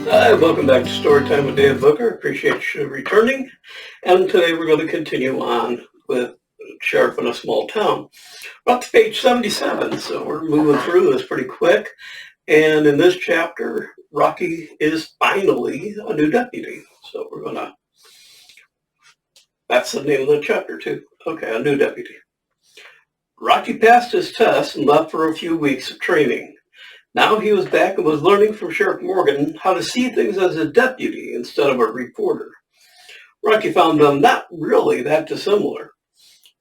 Hi, welcome back to Storytime with Dave Booker. Appreciate you returning. And today we're going to continue on with Sheriff in a Small Town. We're up to page 77, so we're moving through this pretty quick. And in this chapter, Rocky is finally a new deputy. So we're going to, that's the name of the chapter too. Okay, a new deputy. Rocky passed his test and left for a few weeks of training. Now he was back and was learning from Sheriff Morgan how to see things as a deputy instead of a reporter. Rocky found them not really that dissimilar.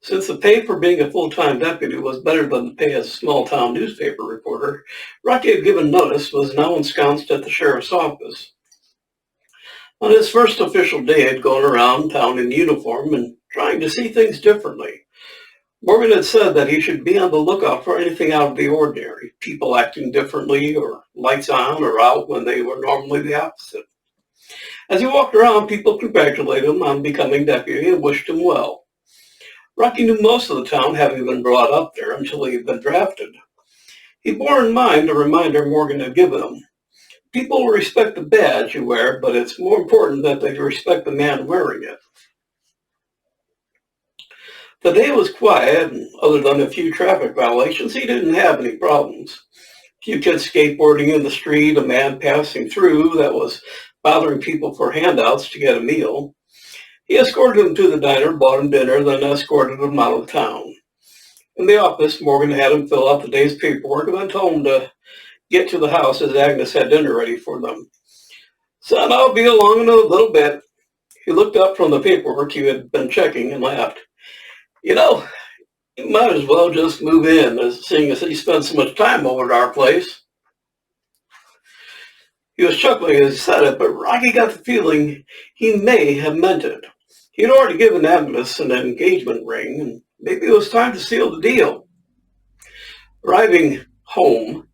Since the pay for being a full-time deputy was better than the pay as a small-town newspaper reporter, Rocky had given notice was now ensconced at the sheriff's office. On his first official day, he had gone around town in uniform and trying to see things differently. Morgan had said that he should be on the lookout for anything out of the ordinary, people acting differently or lights on or out when they were normally the opposite. As he walked around, people congratulated him on becoming deputy and wished him well. Rocky knew most of the town, having been brought up there until he had been drafted. He bore in mind the reminder Morgan had given him. People will respect the badge you wear, but it's more important that they respect the man wearing it. The day was quiet, and other than a few traffic violations, he didn't have any problems. A few kids skateboarding in the street, a man passing through that was bothering people for handouts to get a meal. He escorted him to the diner, bought him dinner, then escorted him out of town. In the office, Morgan had him fill out the day's paperwork and then told him to get to the house as Agness had dinner ready for them. "Son, I'll be along in a little bit." He looked up from the paperwork he had been checking and laughed. "You know, you might as well just move in, seeing as he spent so much time over at our place." He was chuckling as he said it, but Rocky got the feeling he may have meant it. He had already given Agness an engagement ring, and maybe it was time to seal the deal. Arriving home,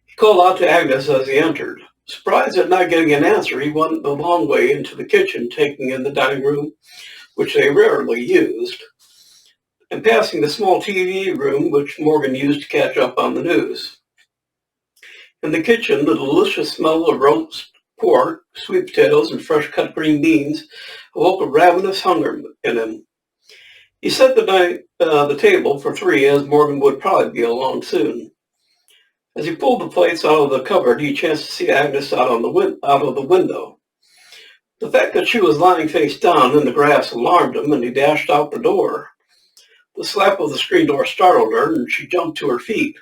he called out to Agness as he entered. Surprised at not getting an answer, he went a long way into the kitchen, taking in the dining room, which they rarely used, and passing the small TV room, which Morgan used to catch up on the news. In the kitchen, the delicious smell of roast pork, sweet potatoes, and fresh-cut green beans awoke a ravenous hunger in him. He set the table for three, as Morgan would probably be along soon. As he pulled the plates out of the cupboard, he chanced to see Agness out of the window. The fact that she was lying face down in the grass alarmed him, and he dashed out the door. The slap of the screen door startled her, and she jumped to her feet.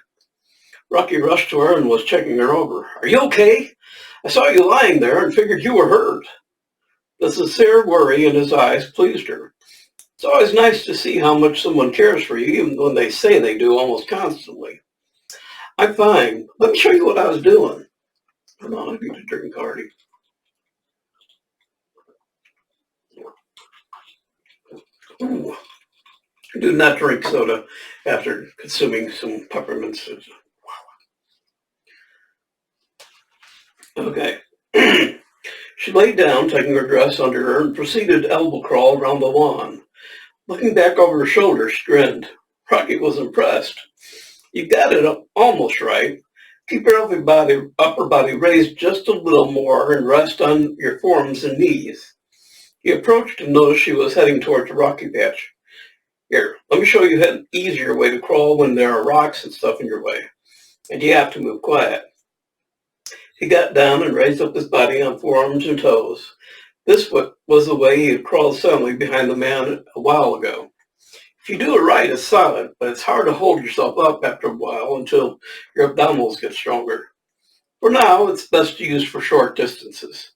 Rocky rushed to her and was checking her over. "Are you okay? I saw you lying there and figured you were hurt." The sincere worry in his eyes pleased her. It's always nice to see how much someone cares for you, even when they say they do almost constantly. "I'm fine. Let me show you what I was doing." Hold on, I need a drink already. Ooh. I do not drink soda after consuming some peppermints. Okay. She laid down, taking her dress under her, and proceeded to elbow crawl around the lawn. Looking back over her shoulder, she grinned. Rocky was impressed. "You got it almost right. Keep your upper body raised just a little more and rest on your forearms and knees." He approached and noticed she was heading towards the rocky patch. "Here, let me show you an easier way to crawl when there are rocks and stuff in your way. And you have to move quiet." He got down and raised up his body on forearms and toes. This was the way he had crawled silently behind the man a while ago. If you do it right, it's silent, but it's hard to hold yourself up after a while until your abdominals get stronger. For now, it's best used for short distances.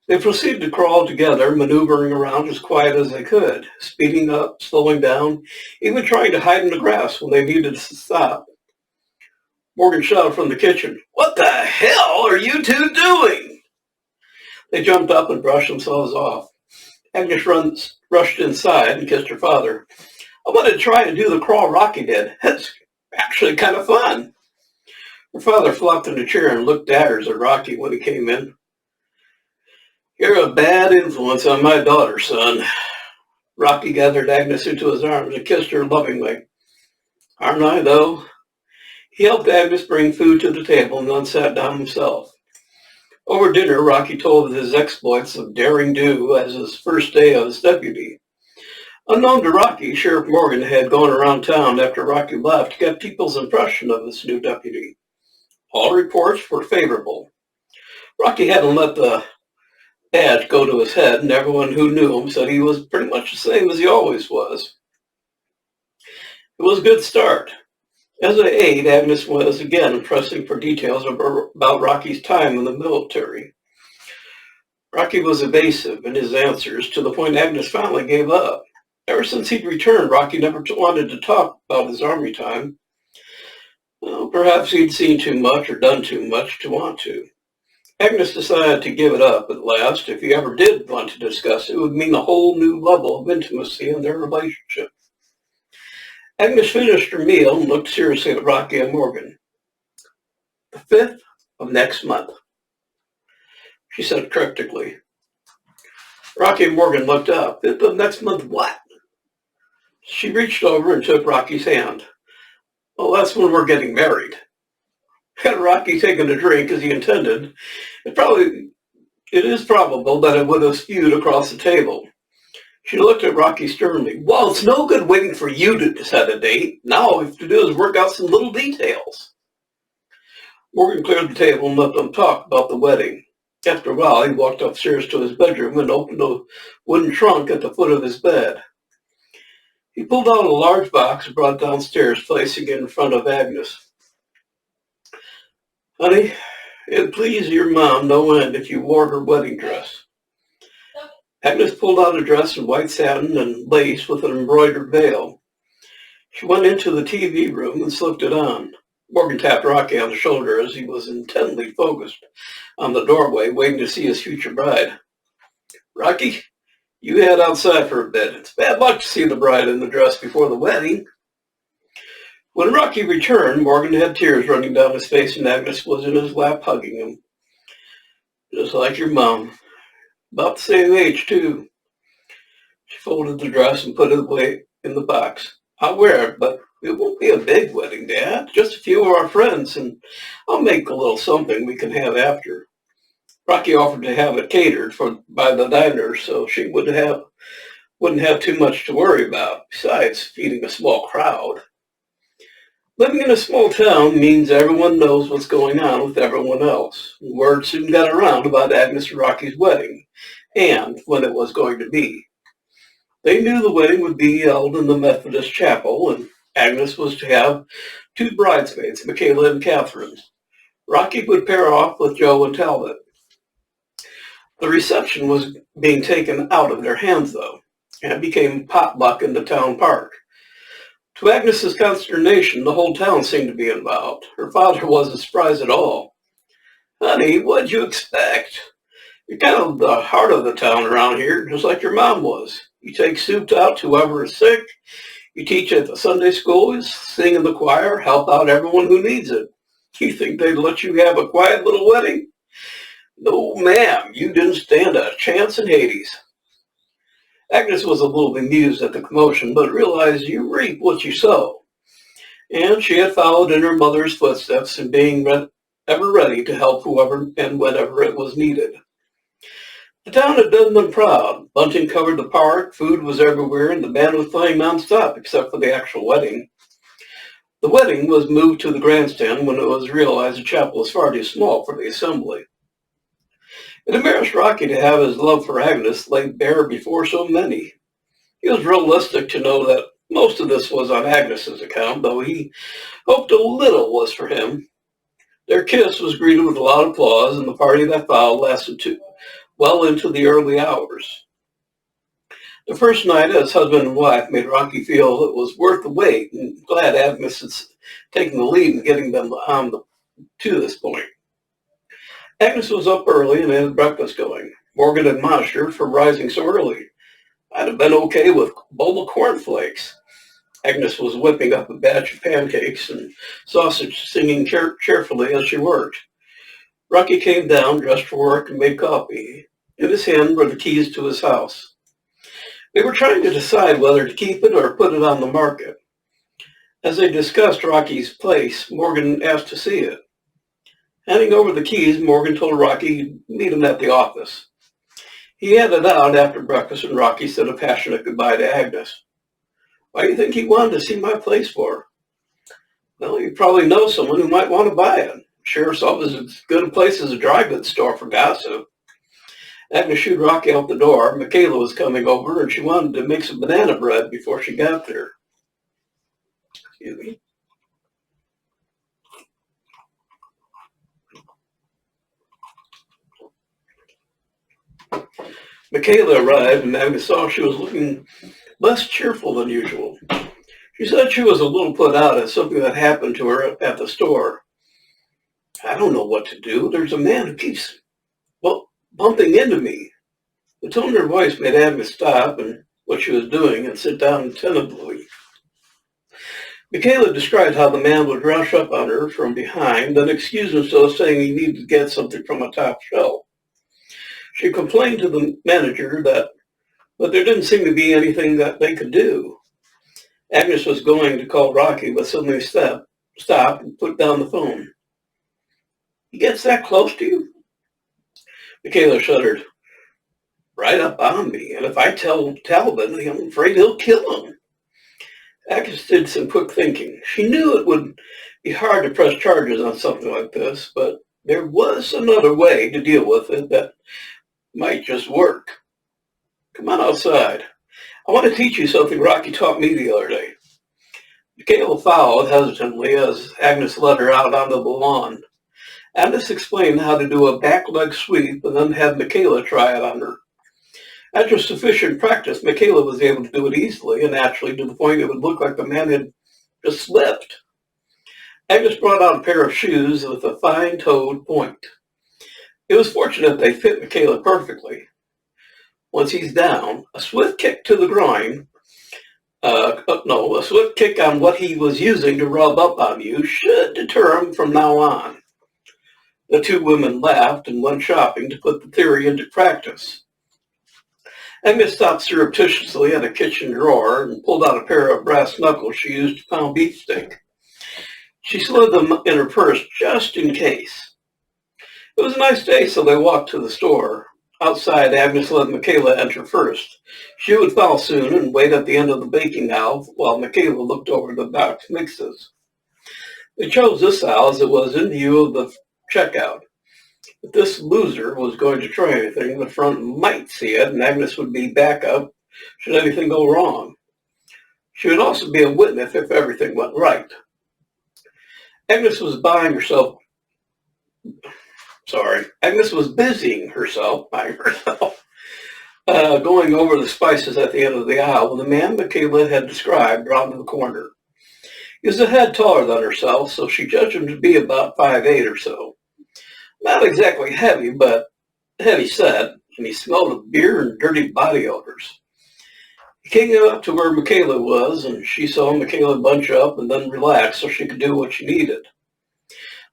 They proceeded to crawl together, maneuvering around as quiet as they could, speeding up, slowing down, even trying to hide in the grass when they needed to stop. Morgan shouted from the kitchen, "What the hell are you two doing?" They jumped up and brushed themselves off. Agness rushed inside and kissed her father. "I wanted to try and do the crawl Rocky did. It's actually kind of fun." Her father flopped in a chair and looked daggers at Rocky when he came in. "You're a bad influence on my daughter, son." Rocky gathered Agness into his arms and kissed her lovingly. "Aren't I, though?" He helped Agness bring food to the table and then sat down himself. Over dinner, Rocky told of his exploits of daring do as his first day as deputy. Unknown to Rocky, Sheriff Morgan had gone around town after Rocky left to get people's impression of this new deputy. All reports were favorable. Rocky hadn't let the badge go to his head, and everyone who knew him said he was pretty much the same as he always was. It was a good start. As an aide, Agness was again pressing for details about Rocky's time in the military. Rocky was evasive in his answers to the point Agness finally gave up. Ever since he'd returned, Rocky never wanted to talk about his army time. Well, perhaps he'd seen too much or done too much to want to. Agness decided to give it up at last. If he ever did want to discuss it, it would mean a whole new level of intimacy in their relationship. Agness finished her meal and looked seriously at Rocky and Morgan. "The 5th of next month," she said cryptically. Rocky and Morgan looked up. "5th of next month what?" She reached over and took Rocky's hand. "Well, that's when we're getting married." Had Rocky taken a drink as he intended, it is probable that it would have spewed across the table. She looked at Rocky sternly. "Well, it's no good waiting for you to set a date. Now all we have to do is work out some little details." Morgan cleared the table and let them talk about the wedding. After a while, he walked upstairs to his bedroom and opened a wooden trunk at the foot of his bed. He pulled out a large box and brought it downstairs, placing it in front of Agness. "Honey, it'd please your mom no end if you wore her wedding dress." Agness pulled out a dress in white satin and lace with an embroidered veil. She went into the TV room and slipped it on. Morgan tapped Rocky on the shoulder as he was intently focused on the doorway, waiting to see his future bride. "Rocky, you head outside for a bit. It's bad luck to see the bride in the dress before the wedding." When Rocky returned, Morgan had tears running down his face and Agness was in his lap hugging him. "Just like your mom. About the same age, too." She folded the dress and put it away in the box. "I'll wear it, but it won't be a big wedding, Dad. Just a few of our friends, and I'll make a little something we can have after." Rocky offered to have it catered by the diner so she wouldn't have too much to worry about, besides feeding a small crowd. Living in a small town means everyone knows what's going on with everyone else. Word soon got around about Agness and Rocky's wedding, and when it was going to be. They knew the wedding would be held in the Methodist chapel, and Agness was to have 2 bridesmaids, Makayla and Catherine. Rocky would pair off with Joe and Talbot. The reception was being taken out of their hands, though, and became potluck in the town park. To Agnes's consternation, the whole town seemed to be involved. Her father wasn't surprised at all. "Honey, what'd you expect? You're kind of the heart of the town around here, just like your mom was. You take soup out to whoever is sick. You teach at the Sunday schools, sing in the choir, help out everyone who needs it. You think they'd let you have a quiet little wedding? No, ma'am, you didn't stand a chance in Hades." Agness was a little bemused at the commotion, but realized you reap what you sow. And she had followed in her mother's footsteps in being ever ready to help whoever and whenever it was needed. The town had done them proud. Bunting covered the park, food was everywhere, and the band was playing nonstop except for the actual wedding. The wedding was moved to the grandstand when it was realized the chapel was far too small for the assembly. It embarrassed Rocky to have his love for Agness laid bare before so many. He was realistic to know that most of this was on Agnes's account, though he hoped a little was for him. Their kiss was greeted with loud applause, and the party that followed lasted well into the early hours. The first night as husband and wife made Rocky feel it was worth the wait, and glad Agness had taken the lead in getting them to this point. Agness was up early and had breakfast going. Morgan admonished her for rising so early. "I'd have been okay with a bowl of cornflakes." Agness was whipping up a batch of pancakes and sausage, singing cheerfully as she worked. Rocky came down, dressed for work, and made coffee. In his hand were the keys to his house. They were trying to decide whether to keep it or put it on the market. As they discussed Rocky's place, Morgan asked to see it. Handing over the keys, Morgan told Rocky he'd meet him at the office. He headed out after breakfast, and Rocky said a passionate goodbye to Agness. Why do you think he wanted to see my place for? Well, you probably know someone who might want to buy it. Sheriff's office is as good a place as a dry goods store for gossip. Agness shooed Rocky out the door. Makayla was coming over, and she wanted to make some banana bread before she got there. Excuse me. Makayla arrived, and Agness saw she was looking less cheerful than usual. She said she was a little put out at something that happened to her at the store. I don't know what to do. There's a man who keeps, bumping into me. The tone of her voice made Agness stop and what she was doing and sit down attentively. Makayla described how the man would rush up on her from behind, then excuse himself, saying he needed to get something from a top shelf. She complained to the manager but there didn't seem to be anything that they could do. Agness was going to call Rocky, but suddenly stopped and put down the phone. He gets that close to you? Makayla shuddered. Right up on me, and if I tell Talbot, I'm afraid he'll kill him. Agness did some quick thinking. She knew it would be hard to press charges on something like this, but there was another way to deal with it that might just work. Come on outside. I want to teach you something Rocky taught me the other day. Makayla followed hesitantly as Agness led her out onto the lawn. Agness explained how to do a back leg sweep and then had Makayla try it on her. After sufficient practice, Makayla was able to do it easily and naturally, to the point it would look like the man had just slipped. Agness brought out a pair of shoes with a fine-toed point. It was fortunate they fit Makayla perfectly. Once he's down, a swift kick to the groin, a swift kick on what he was using to rub up on you should deter him from now on. The two women laughed and went shopping to put the theory into practice. Agness stopped surreptitiously at a kitchen drawer and pulled out a pair of brass knuckles she used to pound beefsteak. She slid them in her purse just in case. It was a nice day, so they walked to the store. Outside, Agness let Makayla enter first. She would follow soon and wait at the end of the baking aisle while Makayla looked over the boxed mixes. They chose this aisle as it was in view of the checkout. If this loser was going to try anything, the front might see it, and Agness would be backup should anything go wrong. She would also be a witness if everything went right. Agness was busying herself going over the spices at the end of the aisle when the man Makayla had described rounded the corner. He was a head taller than herself, so she judged him to be about 5'8" or so. Not exactly heavy, but heavy set, and he smelled of beer and dirty body odors. He came up to where Makayla was, and she saw Makayla bunch up and then relax so she could do what she needed.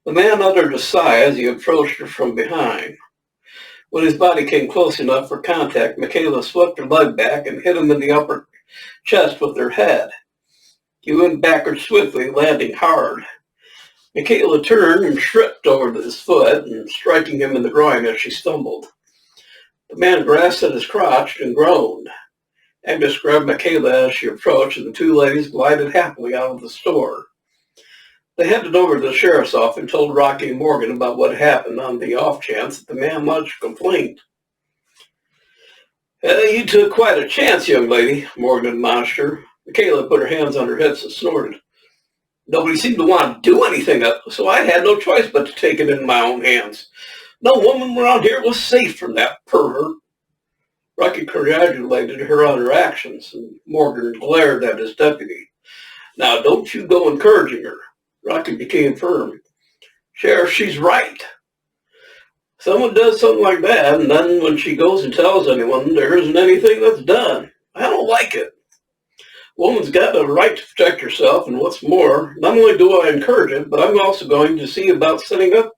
The man uttered a sigh as he approached her from behind. When his body came close enough for contact, Makayla swept her leg back and hit him in the upper chest with her head. He went backward swiftly, landing hard. Makayla turned and tripped over his foot, and striking him in the groin as she stumbled. The man grasped at his crotch and groaned. Agness grabbed Makayla as she approached, and the two ladies glided happily out of the store. They headed over to the sheriff's office and told Rocky and Morgan about what happened on the off chance that the man lodged a complaint. You took quite a chance, young lady, Morgan admonished her. Makayla put her hands on her hips and snorted. Nobody seemed to want to do anything, so I had no choice but to take it in my own hands. No woman around here was safe from that pervert. Rocky congratulated her on her actions, and Morgan glared at his deputy. Now, don't you go encouraging her. Rocky became firm. Sheriff, she's right. Someone does something like that, and then when she goes and tells anyone, there isn't anything that's done. I don't like it. Woman's got a right to protect herself, and what's more, not only do I encourage it, but I'm also going to see about setting up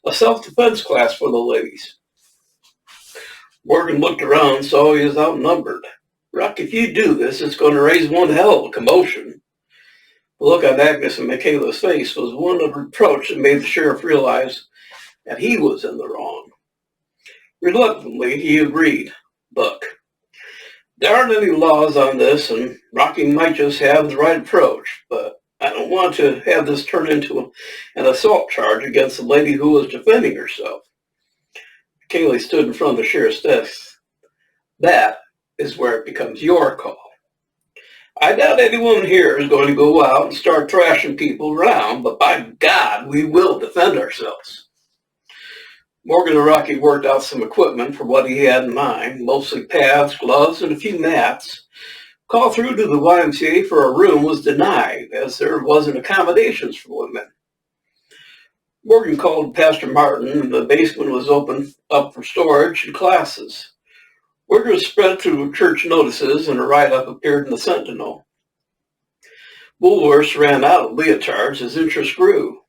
a self-defense class for the ladies. Morgan looked around and saw he was outnumbered. Rock, if you do this, it's going to raise one hell of a commotion. The look on Agness and Makayla's face was one of reproach that made the sheriff realize and he was in the wrong. Reluctantly, he agreed. Look, there aren't any laws on this, and Rocky might just have the right approach, but I don't want to have this turn into an assault charge against the lady who was defending herself. Makayla stood in front of the sheriff's desk. That is where it becomes your call. I doubt anyone here is going to go out and start thrashing people around, but by God, we will defend ourselves. Morgan and Rocky worked out some equipment for what he had in mind, mostly pads, gloves, and a few mats. Call through to the YMCA for a room was denied, as there wasn't accommodations for women. Morgan called Pastor Martin, and the basement was open up for storage and classes. Word was spread through church notices, and a write-up appeared in the Sentinel. Woolworths ran out of leotards as interest grew.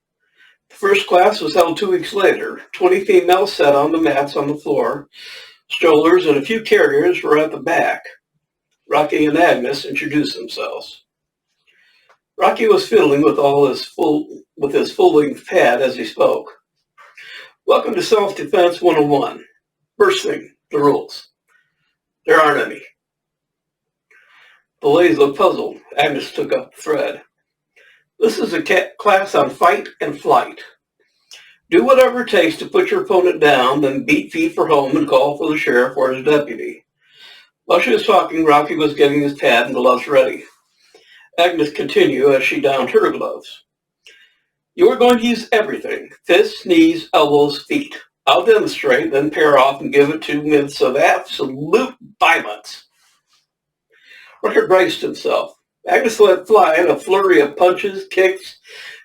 The first class was held 2 weeks later. 20 females sat on the mats on the floor. Strollers and a few carriers were at the back. Rocky and Agness introduced themselves. Rocky was fiddling with his full-length pad as he spoke. Welcome to Self-Defense 101. First thing, the rules. There aren't any. The ladies looked puzzled. Agness took up the thread. This is a class on fight and flight. Do whatever it takes to put your opponent down, then beat feet for home and call for the sheriff or his deputy. While she was talking, Rocky was getting his pad and gloves ready. Agness continued as she donned her gloves. You are going to use everything. Fists, knees, elbows, feet. I'll demonstrate, then pair off and give it 2 minutes of absolute violence. Rickard braced himself. Agness let fly in a flurry of punches, kicks,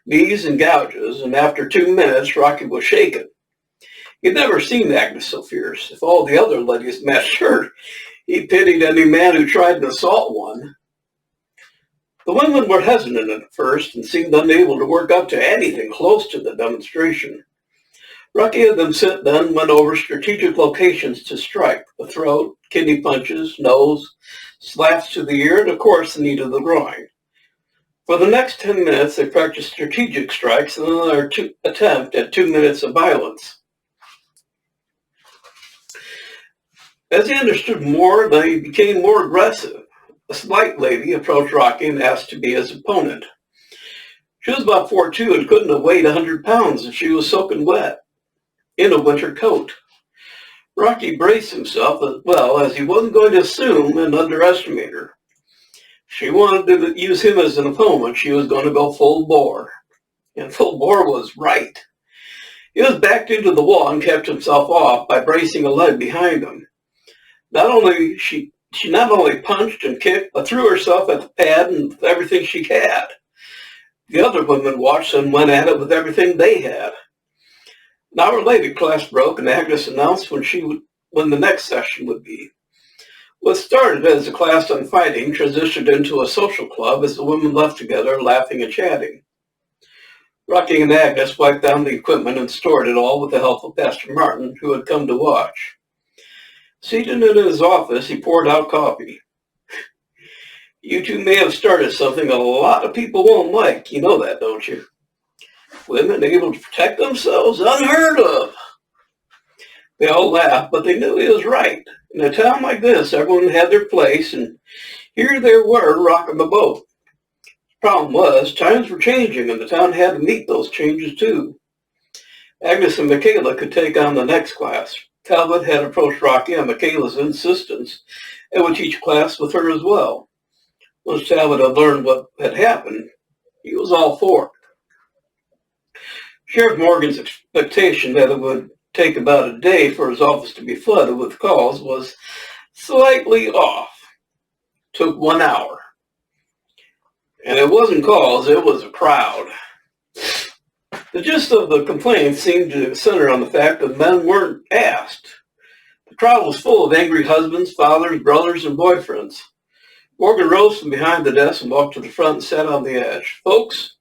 knees, and gouges, and after 2 minutes, Rocky was shaken. He'd never seen Agness so fierce. If all the other ladies matched her, he pitied any man who tried to assault one. The women were hesitant at first and seemed unable to work up to anything close to the demonstration. Rocky had them sit, then went over strategic locations to strike: the throat, kidney punches, nose, slaps to the ear, and of course the knee to the groin. For the next 10 minutes, they practiced strategic strikes and then their attempt at 2 minutes of violence. As he understood more, they became more aggressive. A slight lady approached Rocky and asked to be his opponent. She was about 4'2" and couldn't have weighed 100 pounds, and she was soaking wet in a winter coat. Rocky braced himself as well, as he wasn't going to assume and underestimate her. She wanted to use him as an opponent. She was going to go full bore. And full bore was right. He was backed into the wall and kept himself off by bracing a leg behind him. She not only punched and kicked, but threw herself at the pad and with everything she had. The other women watched and went at it with everything they had. An hour later, class broke, and Agness announced when the next session would be. What started as a class on fighting transitioned into a social club as the women left together, laughing and chatting. Rocky and Agness wiped down the equipment and stored it all with the help of Pastor Martin, who had come to watch. Seated in his office, he poured out coffee. You two may have started something a lot of people won't like. You know that, don't you? Women able to protect themselves? Unheard of. They all laughed, but they knew he was right. In a town like this, everyone had their place, and here they were rocking the boat. The problem was, times were changing, and the town had to meet those changes too. Agness and Makayla could take on the next class. Talbot had approached Rocky on Makayla's insistence and would teach class with her as well. Once Talbot had learned what had happened, he was all for it. Sheriff Morgan's expectation that it would take about a day for his office to be flooded with calls was slightly off. It took 1 hour. And it wasn't calls, it was a crowd. The gist of the complaints seemed to center on the fact that men weren't asked. The crowd was full of angry husbands, fathers, brothers, and boyfriends. Morgan rose from behind the desk and walked to the front and sat on the edge. Folks,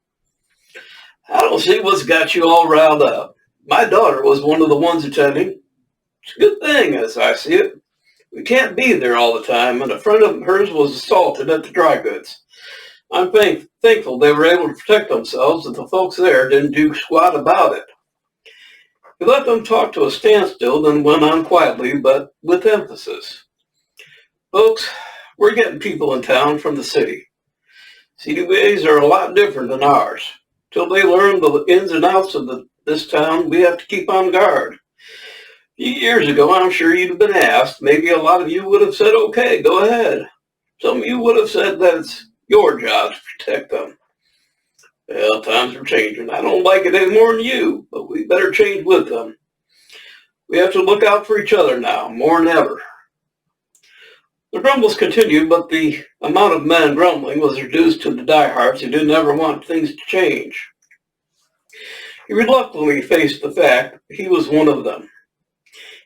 I don't see what's got you all riled up. My daughter was one of the ones attending. It's a good thing, as I see it. We can't be there all the time, and a friend of hers was assaulted at the dry goods. I'm thankful they were able to protect themselves, and the folks there didn't do squat about it. He let them talk to a standstill, then went on quietly, but with emphasis. Folks, we're getting people in town from the city. City ways are a lot different than ours. Till they learn the ins and outs of this town, we have to keep on guard. A few years ago, I'm sure you'd have been asked. Maybe a lot of you would have said, okay, go ahead. Some of you would have said that it's your job to protect them. Well, times are changing. I don't like it any more than you, but we better change with them. We have to look out for each other now, more than ever. The grumbles continued, but the amount of men grumbling was reduced to the diehards who didn't ever want things to change. He reluctantly faced the fact that he was one of them.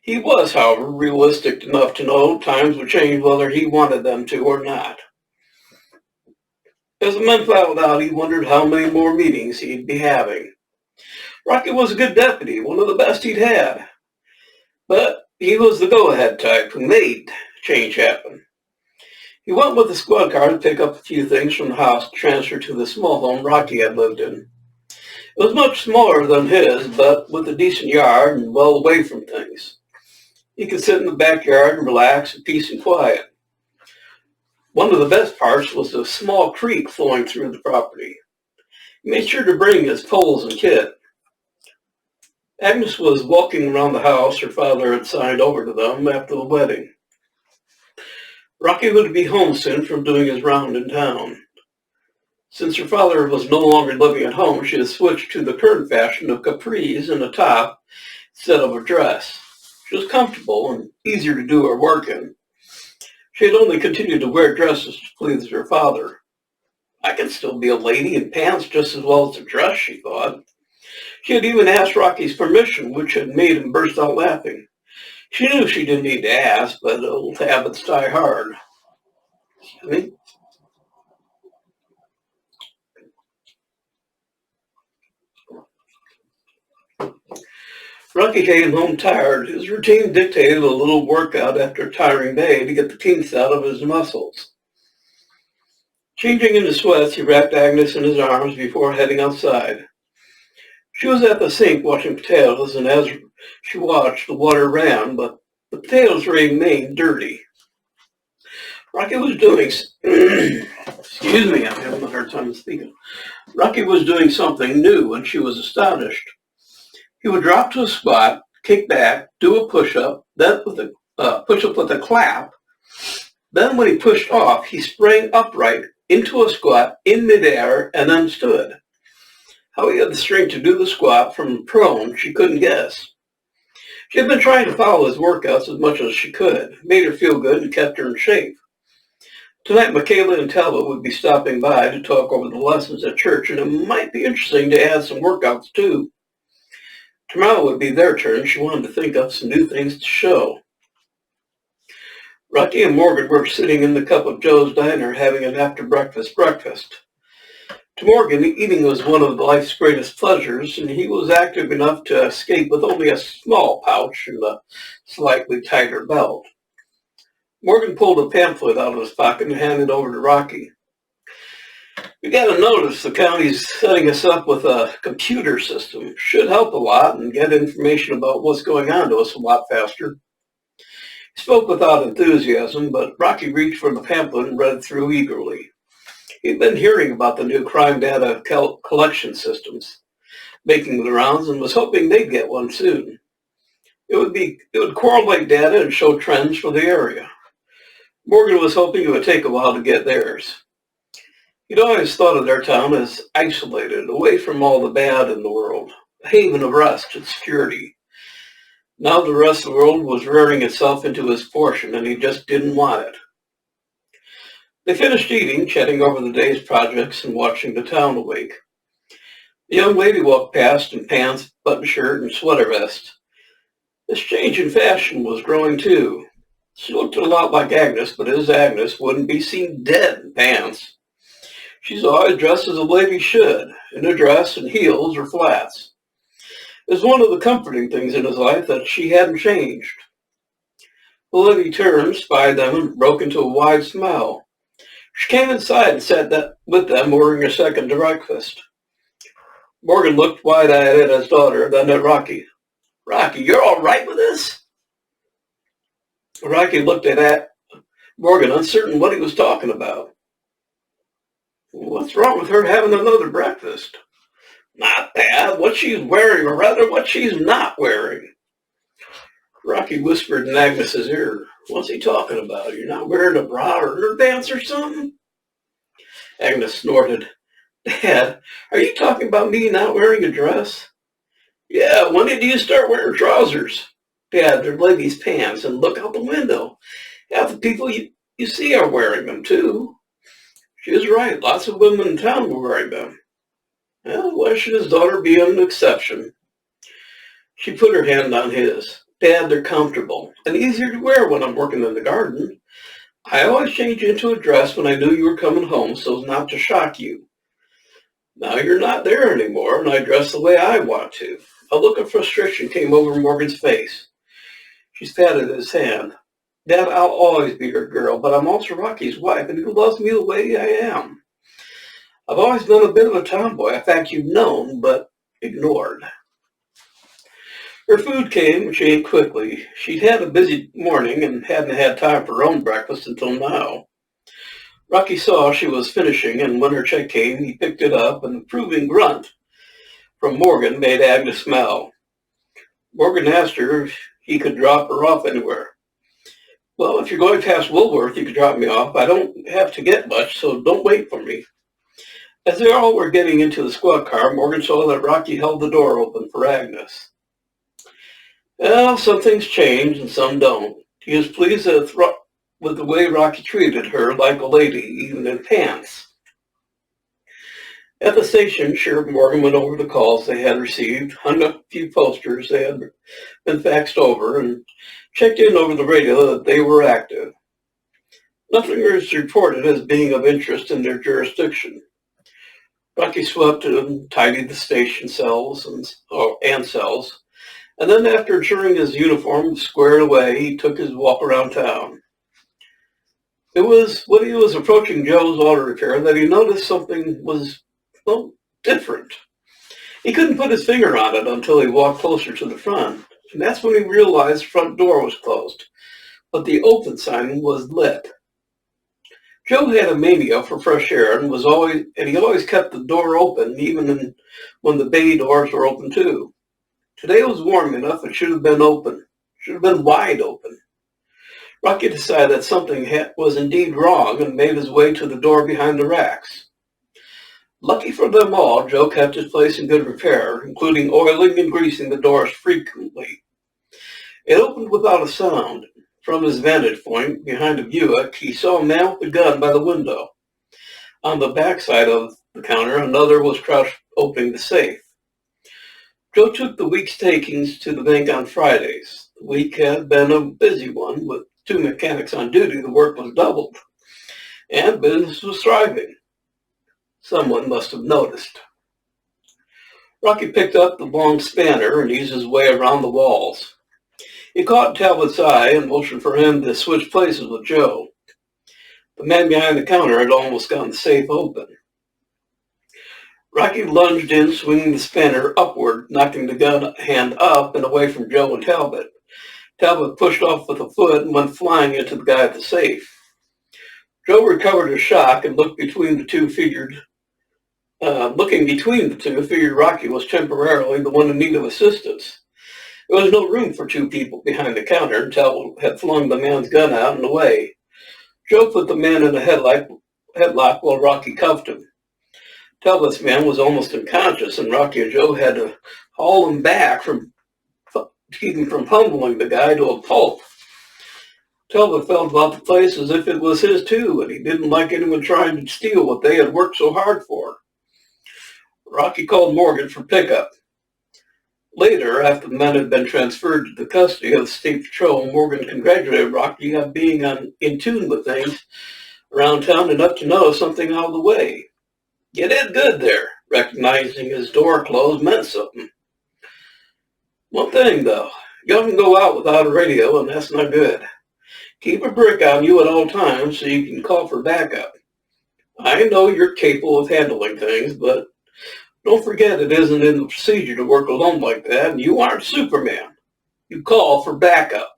He was, however, realistic enough to know times would change whether he wanted them to or not. As the men filed out, he wondered how many more meetings he'd be having. Rocky was a good deputy, one of the best he'd had. But he was the go-ahead type who made change happen. He went with the squad car to pick up a few things from the house to transfer to the small home Rocky had lived in. It was much smaller than his, but with a decent yard and well away from things. He could sit in the backyard and relax in peace and quiet. One of the best parts was the small creek flowing through the property. He made sure to bring his poles and kit. Agness was walking around the house her father had signed over to them after the wedding. Rocky would be home soon from doing his round in town. Since her father was no longer living at home, she had switched to the current fashion of capris and a top instead of a dress. She was comfortable and easier to do her work in. She had only continued to wear dresses to please her father. I can still be a lady in pants just as well as a dress, she thought. She had even asked Rocky's permission, which had made him burst out laughing. She knew she didn't need to ask, but old habits die hard. Excuse me. Rocky came home tired. His routine dictated a little workout after a tiring day to get the kinks out of his muscles. Changing into sweats, he wrapped Agness in his arms before heading outside. She was at the sink washing potatoes, and as she watched, the water ran, but the potatoes remained dirty. Rocky was doing, excuse me, I'm having a hard time speaking. Rocky was doing something new, and she was astonished. He would drop to a squat, kick back, do a push-up, then with a push-up with a clap. Then when he pushed off, he sprang upright into a squat in midair and then stood. How he had the strength to do the squat from prone, she couldn't guess. She had been trying to follow his workouts as much as she could, made her feel good and kept her in shape. Tonight, Makayla and Talbot would be stopping by to talk over the lessons at church, and it might be interesting to add some workouts too. Tomorrow would be their turn. She wanted to think up some new things to show. Rocky and Morgan were sitting in the Cup of Joe's diner having an after-breakfast breakfast. To Morgan, eating was one of life's greatest pleasures, and he was active enough to escape with only a small pouch and a slightly tighter belt. Morgan pulled a pamphlet out of his pocket and handed it over to Rocky. You got to notice the county's setting us up with a computer system. Should help a lot and get information about what's going on to us a lot faster. He spoke without enthusiasm, but Rocky reached for the pamphlet and read it through eagerly. He'd been hearing about the new crime data collection systems making the rounds and was hoping they'd get one soon. It would correlate data and show trends for the area. Morgan was hoping it would take a while to get theirs. He'd always thought of their town as isolated, away from all the bad in the world, a haven of rest and security. Now the rest of the world was rearing itself into his portion, and he just didn't want it. They finished eating, chatting over the day's projects and watching the town awake. The young lady walked past in pants, button shirt, and sweater vest. This change in fashion was growing too. She looked a lot like Agness, but his Agness wouldn't be seen dead in pants. She's always dressed as a lady should, in a dress and heels or flats. It was one of the comforting things in his life that she hadn't changed. The lady turned, spied them, and broke into a wide smile. She came inside and sat with them, ordering a second breakfast. Morgan looked wide-eyed at his daughter, then at Rocky. Rocky, you're all right with this? Rocky looked at Morgan, uncertain what he was talking about. What's wrong with her having another breakfast? Not bad. What she's wearing, or rather what she's not wearing. Rocky whispered in Agnes's ear. What's he talking about? You're not wearing a bra or underpants or something? Agness snorted. Dad, are you talking about me not wearing a dress? Yeah, when did you start wearing trousers? Dad, they're ladies' pants, and look out the window. Half the people you see are wearing them, too. She was right. Lots of women in town were wearing them. Well, why should his daughter be an exception? She put her hand on his. Dad, they're comfortable and easier to wear when I'm working in the garden. I always change into a dress when I knew you were coming home so as not to shock you. Now you're not there anymore, and I dress the way I want to. A look of frustration came over Morgan's face. She patted his hand. Dad, I'll always be your girl, but I'm also Rocky's wife, and he loves me the way I am. I've always been a bit of a tomboy, a fact you've known, but ignored. Her food came, and she ate quickly. She'd had a busy morning and hadn't had time for her own breakfast until now. Rocky saw she was finishing, and when her check came, he picked it up, and the approving grunt from Morgan made Agnes smile. Morgan asked her if he could drop her off anywhere. Well, if you're going past Woolworth, you could drop me off. I don't have to get much, so don't wait for me. As they all were getting into the squad car, Morgan saw that Rocky held the door open for Agnes. Well, some things change and some don't. He was pleased with the way Rocky treated her like a lady, even in pants. At the station, Sheriff Morgan went over the calls they had received, hung up a few posters they had been faxed over, and checked in over the radio that they were active. Nothing was reported as being of interest in their jurisdiction. Rocky swept and tidied the station cells and cells, and then after ensuring his uniform was squared away, he took his walk around town. It was when he was approaching Joe's auto repair that he noticed something was, different. He couldn't put his finger on it until he walked closer to the front, and that's when he realized the front door was closed, but the open sign was lit. Joe had a mania for fresh air and he always kept the door open, even when the bay doors were open too. Today was warm enough; it should have been open. Should have been wide open. Rocky decided that something was indeed wrong and made his way to the door behind the racks. Lucky for them all, Joe kept his place in good repair, including oiling and greasing the doors frequently. It opened without a sound. From his vantage point behind a Buick, he saw a man with a gun by the window. On the back side of the counter, another was crouched opening the safe. Joe took the week's takings to the bank on Fridays. The week had been a busy one. With 2 mechanics on duty, the work was doubled, and business was thriving. Someone must have noticed. Rocky picked up the long spanner and eased his way around the walls. He caught Talbot's eye and motioned for him to switch places with Joe. The man behind the counter had almost gotten the safe open. Rocky lunged in, swinging the spanner upward, knocking the gun hand up and away from Joe and Talbot. Talbot pushed off with a foot and went flying into the guy at the safe. Joe recovered his shock and looking between the two, figured Rocky was temporarily the one in need of assistance. There was no room for 2 people behind the counter, and Talbot had flung the man's gun out and away. Joe put the man in a headlock while Rocky cuffed him. Talbot's man was almost unconscious, and Rocky and Joe had to haul him back to keep him from pummeling the guy to a pulp. Talbot felt about the place as if it was his too, and he didn't like anyone trying to steal what they had worked so hard for. Rocky called Morgan for pickup. Later, after the men had been transferred to the custody of the State Patrol, Morgan congratulated Rocky on being in tune with things around town enough to know something out of the way. You did good there. Recognizing his door closed meant something. One thing, though, you often go out without a radio, and that's not good. Keep a brick on you at all times so you can call for backup. I know you're capable of handling things, but don't forget it isn't in the procedure to work alone like that, and you aren't Superman. You call for backup.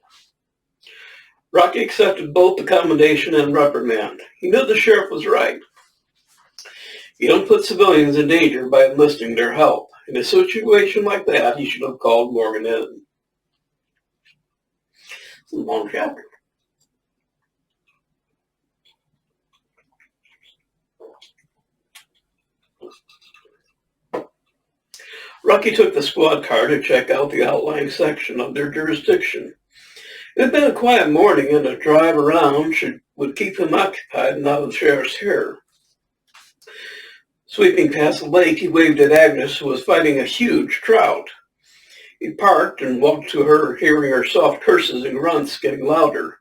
Rocky accepted both the commendation and reprimand. He knew the sheriff was right. You don't put civilians in danger by enlisting their help. In a situation like that, he should have called Morgan in. It's a long chapter. Rocky took the squad car to check out the outlying section of their jurisdiction. It had been a quiet morning, and a drive around would keep him occupied and out of the sheriff's hair. Sweeping past the lake, he waved at Agness, who was fighting a huge trout. He parked and walked to her, hearing her soft curses and grunts getting louder.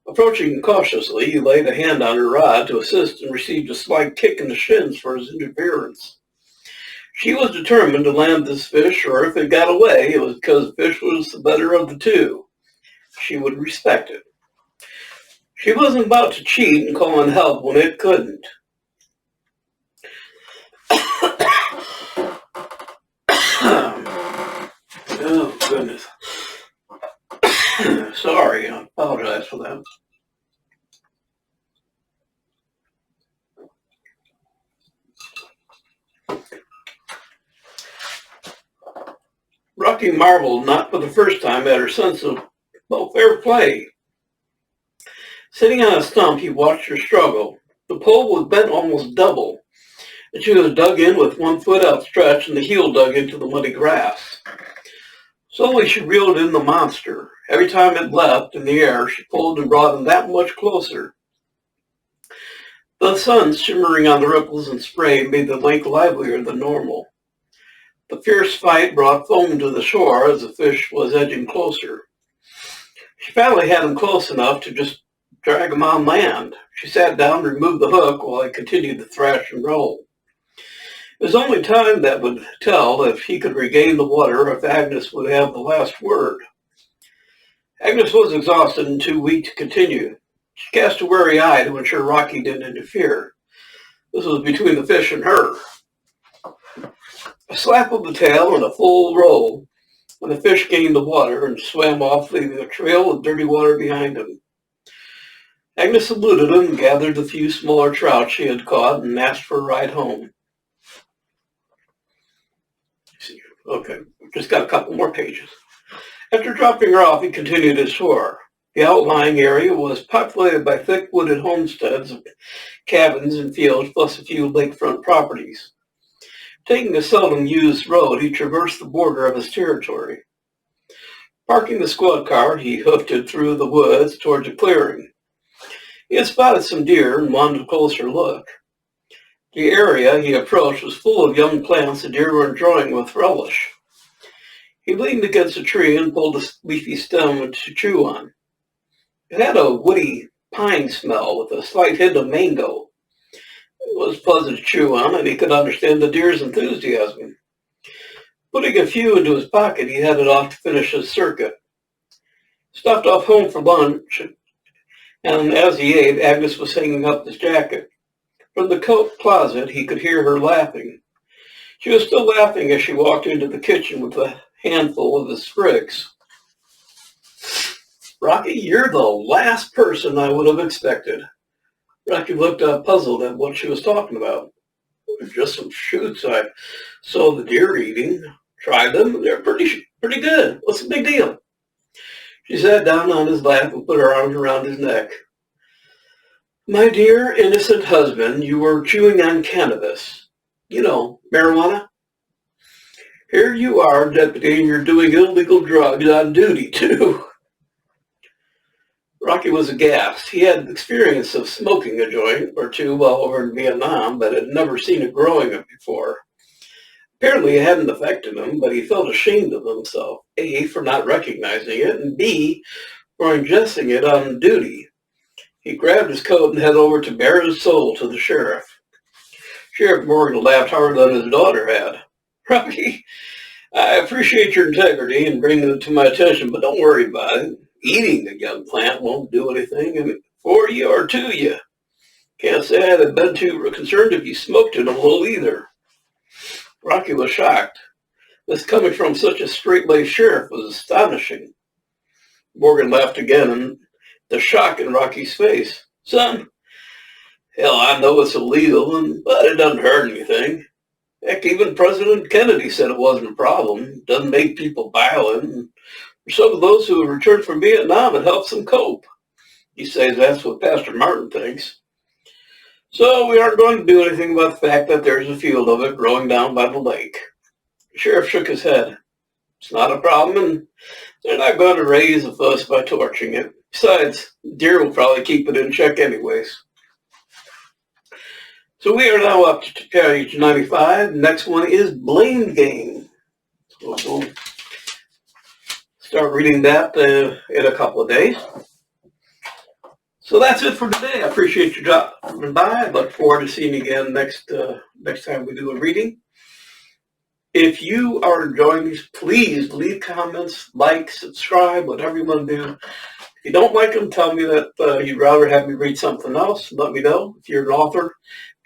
Approaching cautiously, he laid a hand on her rod to assist and received a slight kick in the shins for his interference. She was determined to land this fish, or if it got away, it was because the fish was the better of the two. She would respect it. She wasn't about to cheat and call in help when it couldn't. Oh, goodness. Sorry, I apologize for that. Rocky marveled, not for the first time, at her sense of fair play. Sitting on a stump, he watched her struggle. The pole was bent almost double, and she was dug in with one foot outstretched and the heel dug into the muddy grass. Slowly she reeled in the monster. Every time it leapt in the air, she pulled and brought him that much closer. The sun shimmering on the ripples and spray made the lake livelier than normal. The fierce fight brought foam to the shore as the fish was edging closer. She finally had him close enough to just drag him on land. She sat down and removed the hook while he continued to thrash and roll. It was only time that would tell if he could regain the water, or if Agness would have the last word. Agness was exhausted and too weak to continue. She cast a wary eye to ensure Rocky didn't interfere. This was between the fish and her. A slap of the tail and a full roll, when the fish gained the water and swam off, leaving a trail of dirty water behind him. Agness saluted him and gathered the few smaller trout she had caught and asked for a ride home. Okay, just got a couple more pages. After dropping her off, he continued his tour. The outlying area was populated by thick wooded homesteads, cabins, and fields, plus a few lakefront properties. Taking a seldom used road, he traversed the border of his territory. Parking the squad car, he hoofed it through the woods towards a clearing. He had spotted some deer and wanted a closer look. The area he approached was full of young plants the deer were enjoying with relish. He leaned against a tree and pulled a leafy stem to chew on. It had a woody pine smell with a slight hint of mango. It was pleasant to chew on, and he could understand the deer's enthusiasm. Putting a few into his pocket, he headed off to finish his circuit. Stopped off home for lunch, and as he ate, Agness was hanging up his jacket. From the coat closet, he could hear her laughing. She was still laughing as she walked into the kitchen with a handful of his sprigs. Rocky, you're the last person I would have expected. Rocky looked puzzled at what she was talking about. Just some shoots I saw the deer eating. Tried them. They're pretty good. What's the big deal? She sat down on his lap and put her arms around his neck. My dear innocent husband, you were chewing on cannabis. You know, marijuana. Here you are, deputy, and you're doing illegal drugs on duty, too. Rocky was aghast. He had experience of smoking a joint or two while over in Vietnam, but had never seen it growing it before. Apparently it hadn't affected him, but he felt ashamed of himself, A, for not recognizing it, and B, for ingesting it on duty. He grabbed his coat and headed over to bare his soul to the sheriff. Sheriff Morgan laughed harder than his daughter had. Rocky, I appreciate your integrity in bringing it to my attention, but don't worry about it. Eating a young plant won't do anything for you or to you. Can't say I'd have been too concerned if you smoked it a little either. Rocky was shocked. This coming from such a straight-laced sheriff was astonishing. Morgan laughed again, and the shock in Rocky's face. Son, hell, I know it's illegal, but it doesn't hurt anything. Heck, even President Kennedy said it wasn't a problem. It doesn't make people violent. And for some of those who have returned from Vietnam, it helps them cope. He says that's what Pastor Martin thinks. So we aren't going to do anything about the fact that there's a field of it growing down by the lake. The sheriff shook his head. It's not a problem, and they're not going to raise a fuss by torching it. Besides, deer will probably keep it in check anyways. So we are now up to page 95. Next one is Blame Game. So we'll start reading that in a couple of days. So that's it for today. I appreciate your dropping by. I look forward to seeing you again next time we do a reading. If you are enjoying these, please leave comments, like, subscribe, whatever you want to do. If you don't like them, tell me that you'd rather have me read something else. Let me know. If you're an author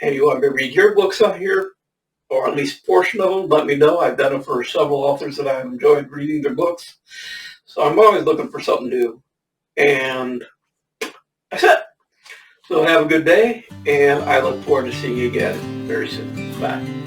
and you want me to read your books on here, or at least a portion of them, let me know. I've done it for several authors that I've enjoyed reading their books. So I'm always looking for something new. And that's it. So have a good day, and I look forward to seeing you again very soon. Bye.